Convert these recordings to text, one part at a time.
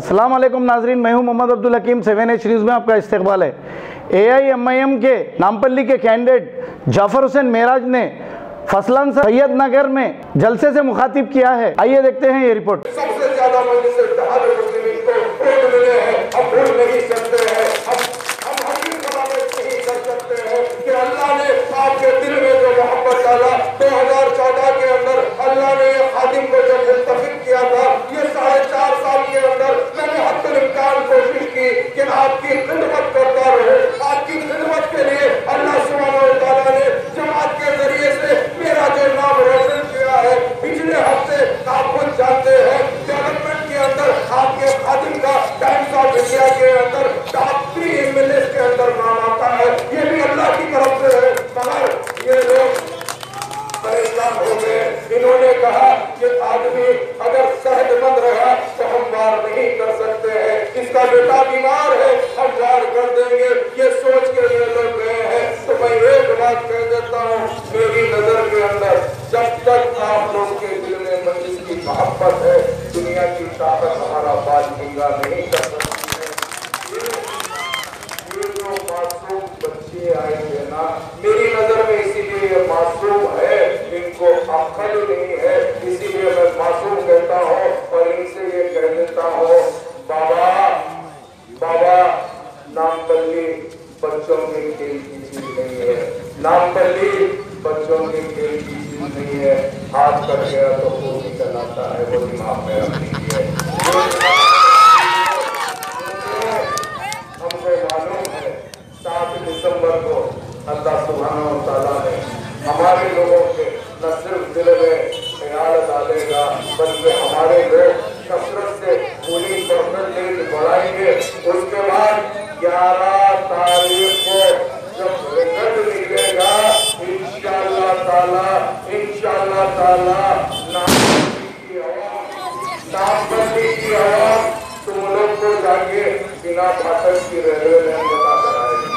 अस्सलाम वालेकुम नाजरीन, मैं हूं मोहम्मद अब्दुल हकीम। 7H न्यूज़ में आपका इस्तकबाल है। AIMIM के नामपल्ली के कैंडिडेट जाफर हुसैन मेराज ने फसलन सैयद नगर में जलसे से मुखातिब किया है। आइए देखते हैं ये रिपोर्ट। सबसे ज्यादा मजलिस इत्तेहाद मुस्लिमीन को वोट मिले हैं, हम भूल नहीं सकते हैं, हम हकीम फरामत नहीं कर सकते हैं कि अल्लाह ने आपके दिल में जो मोहब्बत डाला 2014 के अंदर अल्लाह ने खादिम को जब मुंतखब किया था, ये 4.5 साल के अंदर मैंने हद इम्कान कोशिश की कि आपकी खिदमत करता रहूं। आपकी खिदमत के लिए अल्लाह सुब्हानहू व तआला ने जमात के जरिए से मेरा जो नाम रोशन किया है। पिछले हफ्ते आप खुद जानते हैं डेवलपमेंट के अंदर आपके खादिम का टाइम्स ऑफ इंडिया के अंदर टॉप 3 MLA के अंदर नाम आता है। ये भी अल्लाह की तरफ से है। मगर ये लोग परेशान हो गए। इन्होंने कहा कि आदमी अगर सेहतमंद रहा तो हम वार नहीं कर सकते हैं, इसका बेटा बीमार है हम वार कर देंगे, ये सोच के ये लोग गए हैं। तो मैं एक बात कह देता हूँ, मेरी नजर के अंदर जब तक आप लोग के दिल में मजलिस की मोहब्बत है, दुनिया की ताकत हमारा बाल ढीला नहीं कर सकती है। ये जो मासूम बच्चे आएंगे ना, मेरी नजर में इसीलिए ये मासूम है, इनको अक्ल नहीं है, इसीलिए मैं मासूम कहता हूँ और इनसे ये कह देता हूँ, बाबा बाबा नामपल्ली बच्चों के खेल की चीज नहीं है, नामपल्ली बच्चों के खेल की चीज नहीं है। हाथ कर गया तो वो भी चलाता है, वो दिमाग में रख लीजिए। हमको मालूम है 7 दिसंबर को अल्लाह सुब्हानहू व तआला ने हमारे लोगों के न सिर्फ दिल में ख्याल डालेगा, बल्कि हमारे लोग कसरत से पूरी परसेंटेज बढ़ाएंगे। उसके बाद 11 तारीख को जब रिजल्ट निकलेगा, इंशाअल्लाह ताला नामपल्ली की आवाम तुम लोग को जाके बिना फाटक की रेलवे लाइन बताकर आएगी,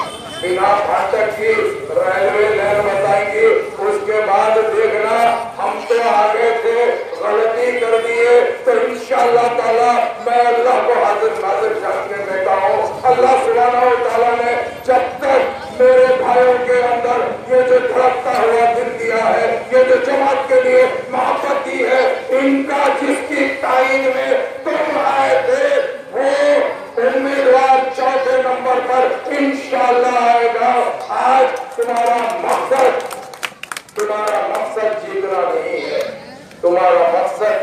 बिना फाटक की रेलवे लाइन बताएंगे। उसके बाद देखना, हम तो आगे थे, गलती कर दिए, तो इंशाअल्लाह ताला मैं अल्लाह को हाजिर नाजिर जान के बैठा हूँ। अल्लाह सुब्हानहू व तआला ने जब तक मेरे भाइयों के अंदर ये जो धड़कता हुआ दिल दिया है, ये जो जमात के लिए मोहब्बत दी है, इनका जिसकी ताईन में तुम आए थे, वो उम्मीदवार 4थे नंबर पर इंशाअल्लाह आएगा। आज तुम्हारा मकसद जीतना नहीं है, तुम्हारा मकसद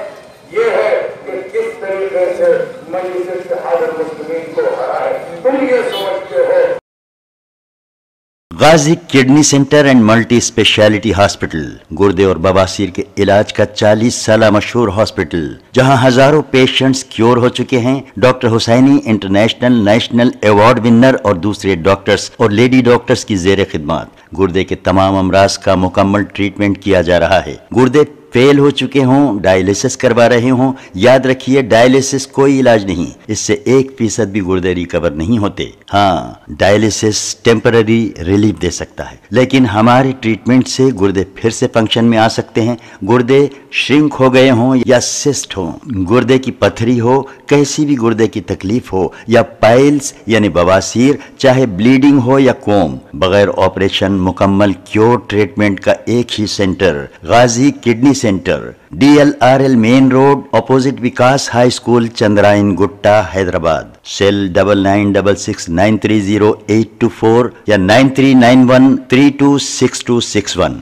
ये है कि किस तरीके से मजलिस इत्तेहाद मुस्लिमीन को हराए। तुम ये समझते हो। Ghazi kidney centre and multi speciality hospital गुर्दे और बवासीर के इलाज का 40 साल मशहूर हॉस्पिटल, जहां हजारों पेशेंट्स क्योर हो चुके हैं। Doctor Husaini international national award winner और दूसरे डॉक्टर्स और लेडी डॉक्टर्स की जेर खिदमत गुर्दे के तमाम अमराज का मुकम्मल ट्रीटमेंट किया जा रहा है। गुर्दे फेल हो चुके हों, डायलिसिस करवा रहे हों, याद रखिए डायलिसिस कोई इलाज नहीं, इससे 1% भी गुर्दे रिकवर नहीं होते। हाँ, डायलिसिस टेम्पररी रिलीफ दे सकता है, लेकिन हमारे ट्रीटमेंट से गुर्दे फिर से फंक्शन में आ सकते हैं। गुर्दे श्रिंक हो गए हों या सिस्ट हो, गुर्दे की पथरी हो, कैसी भी गुर्दे की तकलीफ हो, या पाइल्स यानी बवासीर, चाहे ब्लीडिंग हो या कोम, बगैर ऑपरेशन मुकम्मल क्योर ट्रीटमेंट का एक ही centre, Ghazi kidney centre, DLRL main road, opposite Vikas high school, Chandrayan Gutta, Hyderabad. Cell 9966930824 या 9391326261।